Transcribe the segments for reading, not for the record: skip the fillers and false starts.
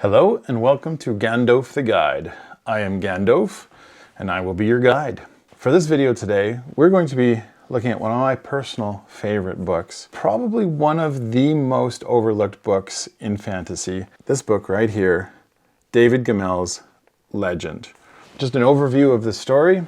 Hello and welcome to Gandalf the Guide. I am Gandalf and I will be your guide. For this video today, we're going to be looking at one of my personal favorite books. Probably one of the most overlooked books in fantasy. This book right here, David Gemmell's Legend. Just an overview of the story.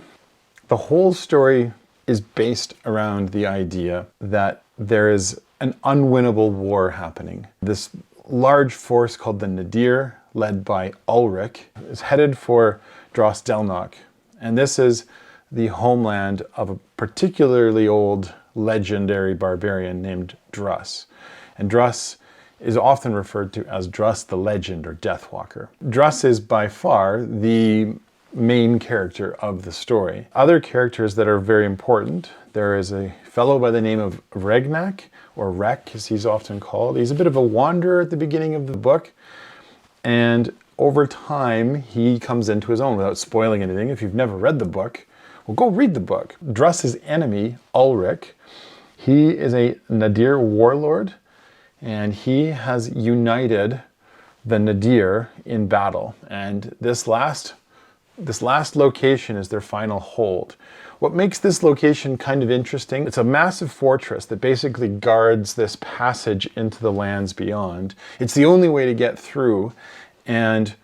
The whole story is based around the idea that there is an unwinnable war happening. This large force called the Nadir, led by Ulrich, is headed for Dros Delnoch. And this is the homeland of a particularly old legendary barbarian named Druss. And Druss is often referred to as Druss the Legend or Deathwalker. Druss is by far the main character of the story. Other characters that are very important, there is a fellow by the name of Regnak, or Rek as he's often called. He's a bit of a wanderer at the beginning of the book, and over time he comes into his own. Without spoiling anything, if you've never read the book, well, go read the book. Druss's enemy, Ulrich, he is a Nadir warlord, and he has united the Nadir in battle, and this last location is their final hold. What makes this location kind of interesting, it's a massive fortress that basically guards this passage into the lands beyond. It's the only way to get through, and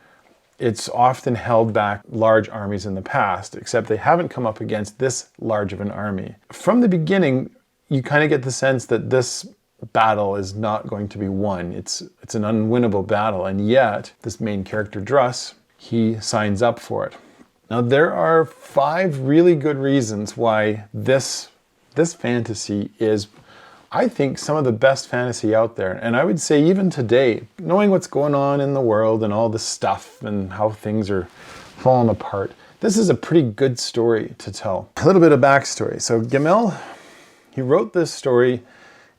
it's often held back large armies in the past, except they haven't come up against this large of an army. From the beginning, you kind of get the sense that this battle is not going to be won. It's an unwinnable battle, and yet this main character, Druss, he signs up for it. Now, there are 5 really good reasons why this fantasy is, I think, some of the best fantasy out there. And I would say even today, knowing what's going on in the world and all the stuff and how things are falling apart, this is a pretty good story to tell. A little bit of backstory. So Gemmell, he wrote this story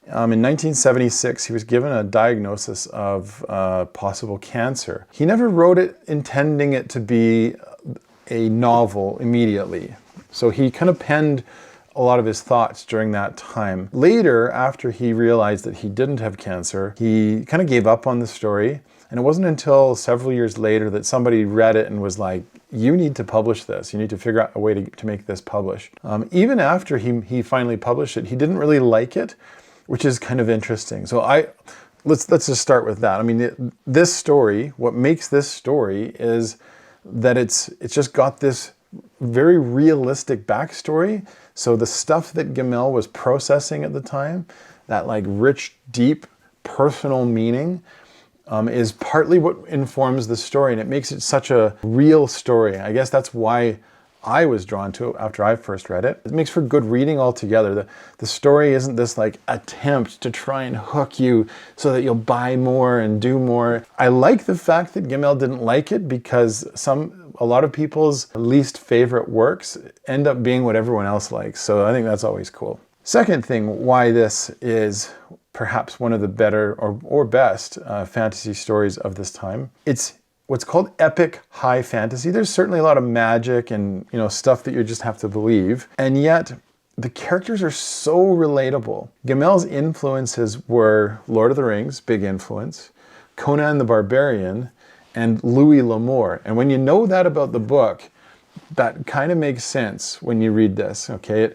in 1976. He was given a diagnosis of possible cancer. He never wrote it intending it to be a novel immediately. So he kind of penned a lot of his thoughts during that time. Later, after he realized that he didn't have cancer, he kind of gave up on the story. And it wasn't until several years later that somebody read it and was like, you need to publish this. You need to figure out a way to make this published. Even after he finally published it, he didn't really like it, which is kind of interesting. So let's just start with that. I mean, this story, what makes this story is that it's just got this very realistic backstory. So the stuff that Gemmell was processing at the time, that like rich, deep, personal meaning, is partly what informs the story, and it makes it such a real story. I guess that's why I was drawn to it after I first read it. It makes for good reading altogether. The story isn't this like attempt to try and hook you so that you'll buy more and do more. I like the fact that Gemmell didn't like it because a lot of people's least favorite works end up being what everyone else likes. So I think that's always cool. Second thing why this is perhaps one of the better or best fantasy stories of this time, it's what's called epic high fantasy. There's certainly a lot of magic and stuff that you just have to believe, and yet the characters are so relatable. Gemmell's influences were Lord of the Rings, big influence, Conan the Barbarian, and Louis L'Amour. And when you know that about the book, that kind of makes sense when you read this, okay?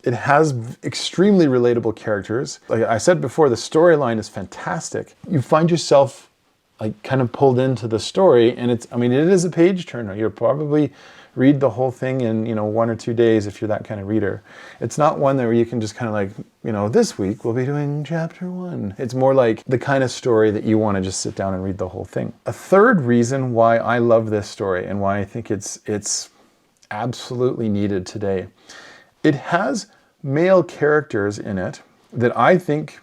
It has extremely relatable characters. Like I said before, the storyline is fantastic. You find yourself like kind of pulled into the story, and it is a page turner. You'll probably read the whole thing in 1 or 2 days if you're that kind of reader. It's not one where you can just kind of like, this week we'll be doing chapter 1. It's more like the kind of story that you want to just sit down and read the whole thing. A third reason why I love this story and why I think it's absolutely needed today, it has male characters in it that I think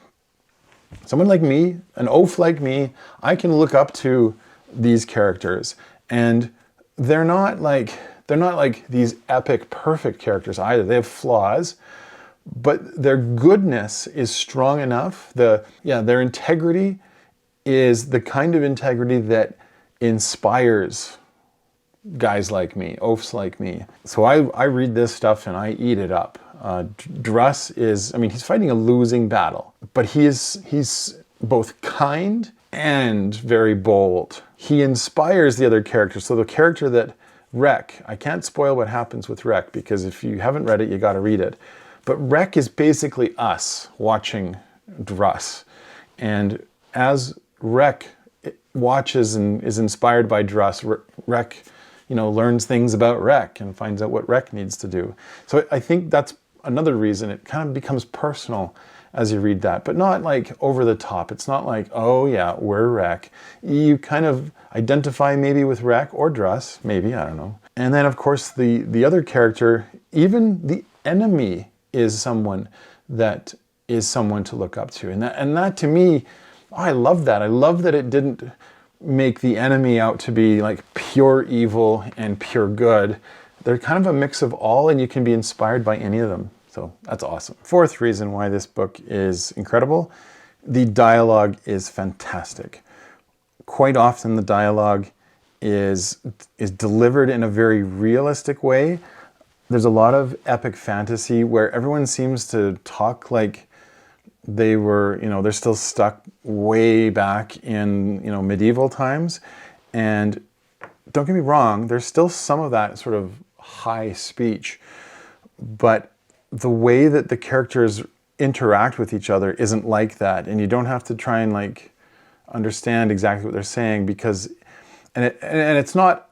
someone like me, an oaf like me, I can look up to these characters, and they're not like these epic perfect characters either. They have flaws, but their goodness is strong enough. Their integrity is the kind of integrity that inspires guys like me, oafs like me. So I read this stuff and I eat it up. Druss is, he's fighting a losing battle, but he's both kind and very bold. He inspires the other characters. So the character that Rek, I can't spoil what happens with Rek because if you haven't read it, you got to read it. But Rek is basically us watching Druss. And as Rek watches and is inspired by Druss, Rek, learns things about Rek and finds out what Rek needs to do. So I think that's another reason it kind of becomes personal as you read that, but not like over the top. It's not like, oh yeah, we're Rek. You kind of identify maybe with Rek or Druss, maybe, I don't know. And then of course the other character, even the enemy is someone to look up to. And that to me, I love that. I love that it didn't make the enemy out to be like pure evil and pure good. They're kind of a mix of all, and you can be inspired by any of them. So that's awesome. Fourth reason why this book is incredible, the dialogue is fantastic. Quite often the dialogue is delivered in a very realistic way. There's a lot of epic fantasy where everyone seems to talk like they were, they're still stuck way back in, medieval times. And don't get me wrong, there's still some of that sort of high speech, but the way that the characters interact with each other isn't like that. And you don't have to try and like understand exactly what they're saying because, and it's not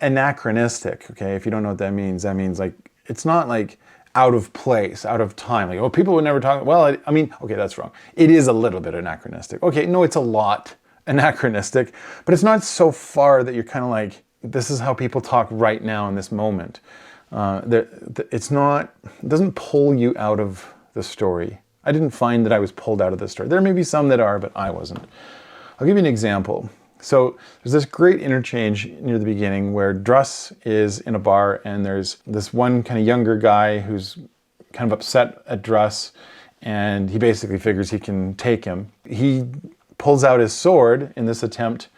anachronistic. Okay. If you don't know what that means like, it's not like out of place, out of time. Like, oh, people would never talk. Well, I mean, okay, that's wrong. It is a little bit anachronistic. Okay. No, it's a lot anachronistic, but it's not so far that you're kind of like, this is how people talk right now in this moment. It doesn't pull you out of the story. I didn't find that I was pulled out of the story. There may be some that are, but I wasn't. I'll give you an example. So there's this great interchange near the beginning where Druss is in a bar and there's this one kind of younger guy who's kind of upset at Druss and he basically figures he can take him. He pulls out his sword in this attempt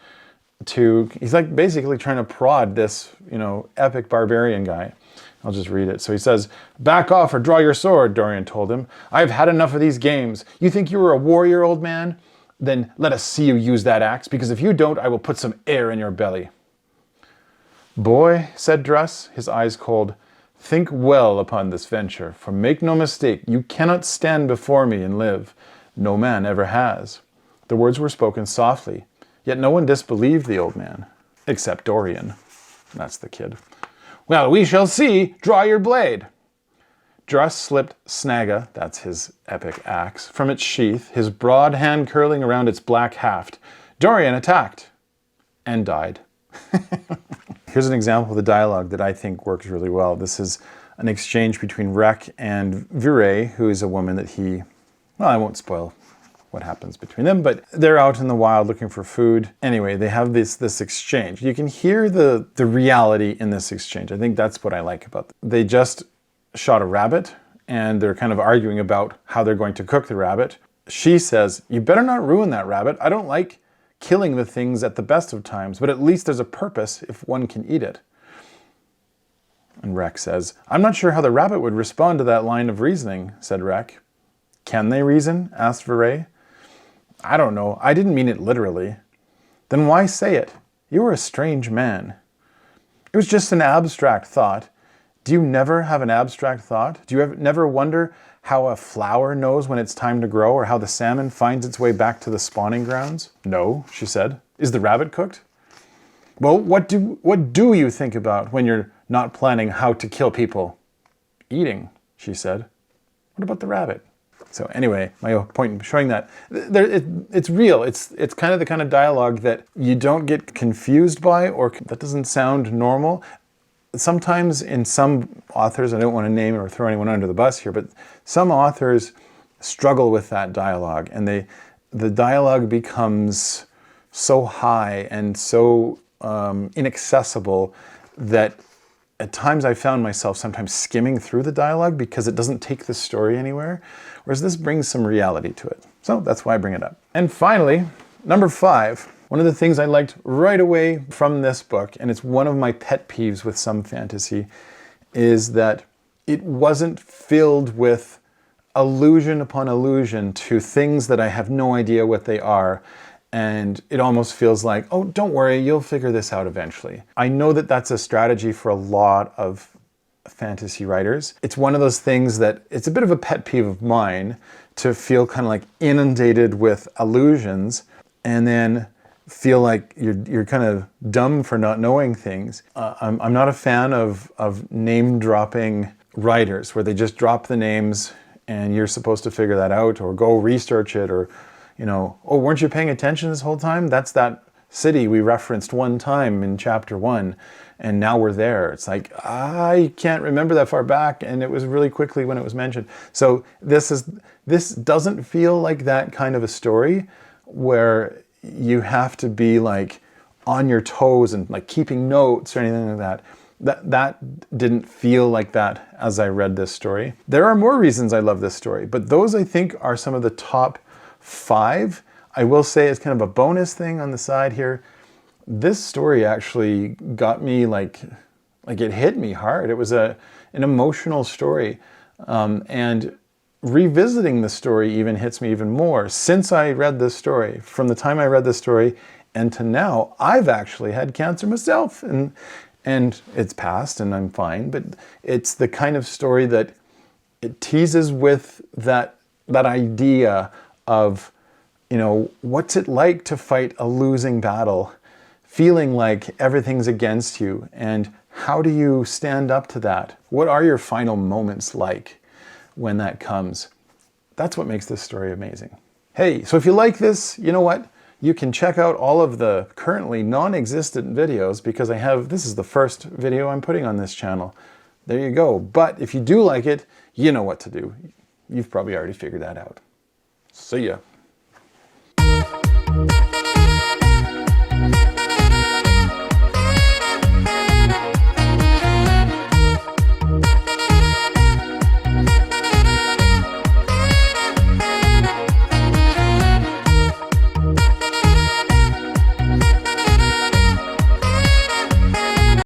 he's like basically trying to prod this, epic barbarian guy. I'll just read it. So he says, "Back off or draw your sword," Dorian told him. "I've had enough of these games. You think you were a warrior, old man? Then let us see you use that axe, because if you don't, I will put some air in your belly." "Boy," said Druss, his eyes cold, "think well upon this venture, for make no mistake, you cannot stand before me and live. No man ever has." The words were spoken softly, yet no one disbelieved the old man, except Dorian. That's the kid. "Well, we shall see. Draw your blade." Druss slipped Snagga, that's his epic axe, from its sheath, his broad hand curling around its black haft. Dorian attacked and died. Here's an example of the dialogue that I think works really well. This is an exchange between Rek and Virey, who is a woman that I won't spoil what happens between them, but they're out in the wild looking for food. Anyway, they have this exchange. You can hear the reality in this exchange. I think that's what I like about them. They just shot a rabbit and they're kind of arguing about how they're going to cook the rabbit. She says, "You better not ruin that rabbit. I don't like killing the things at the best of times, but at least there's a purpose if one can eat it." And Rek says, "I'm not sure how the rabbit would respond to that line of reasoning," said Rek. "Can they reason?" asked Virey. "I don't know. I didn't mean it literally." "Then why say it? You are a strange man." "It was just an abstract thought." "Do you never have an abstract thought? Do you never wonder how a flower knows when it's time to grow, or how the salmon finds its way back to the spawning grounds?" "No," she said. "Is the rabbit cooked?" "Well, what do you think about when you're not planning how to kill people?" "Eating," she said. "What about the rabbit?" So anyway, my point in showing that it's real. It's kind of the kind of dialogue that you don't get confused by, or that doesn't sound normal. Sometimes in some authors, I don't want to name or throw anyone under the bus here, but some authors struggle with that dialogue, and the dialogue becomes so high and so inaccessible that at times I found myself sometimes skimming through the dialogue because it doesn't take the story anywhere, whereas this brings some reality to it. So that's why I bring it up. And finally, number 5, one of the things I liked right away from this book, and it's one of my pet peeves with some fantasy, is that it wasn't filled with allusion upon allusion to things that I have no idea what they are. And it almost feels like, oh, don't worry, you'll figure this out eventually. I know that that's a strategy for a lot of fantasy writers. It's one of those things that it's a bit of a pet peeve of mine to feel kind of like inundated with allusions and then feel like you're kind of dumb for not knowing things. I'm not a fan of name dropping writers where they just drop the names and you're supposed to figure that out or go research it, or, you know, oh, weren't you paying attention this whole time? That's that city we referenced one time in chapter 1 and now we're there. It's like, I can't remember that far back and it was really quickly when it was mentioned. So this doesn't feel like that kind of a story where you have to be like on your toes and like keeping notes or anything like that. That didn't feel like that as I read this story. There are more reasons I love this story, but those I think are some of the top 5. I will say as kind of a bonus thing on the side here, this story actually got me like it hit me hard. It was an emotional story, and revisiting the story even hits me even more. Since I read this story, from the time I read this story and to now, I've actually had cancer myself, and it's passed and I'm fine, but it's the kind of story that it teases with that idea of, you know, what's it like to fight a losing battle, feeling like everything's against you, and how do you stand up to that? What are your final moments like when that comes? That's what makes this story amazing. Hey, so if you like this, you know what? You can check out all of the currently non-existent videos because this is the first video I'm putting on this channel. There you go. But if you do like it, you know what to do. You've probably already figured that out. See ya.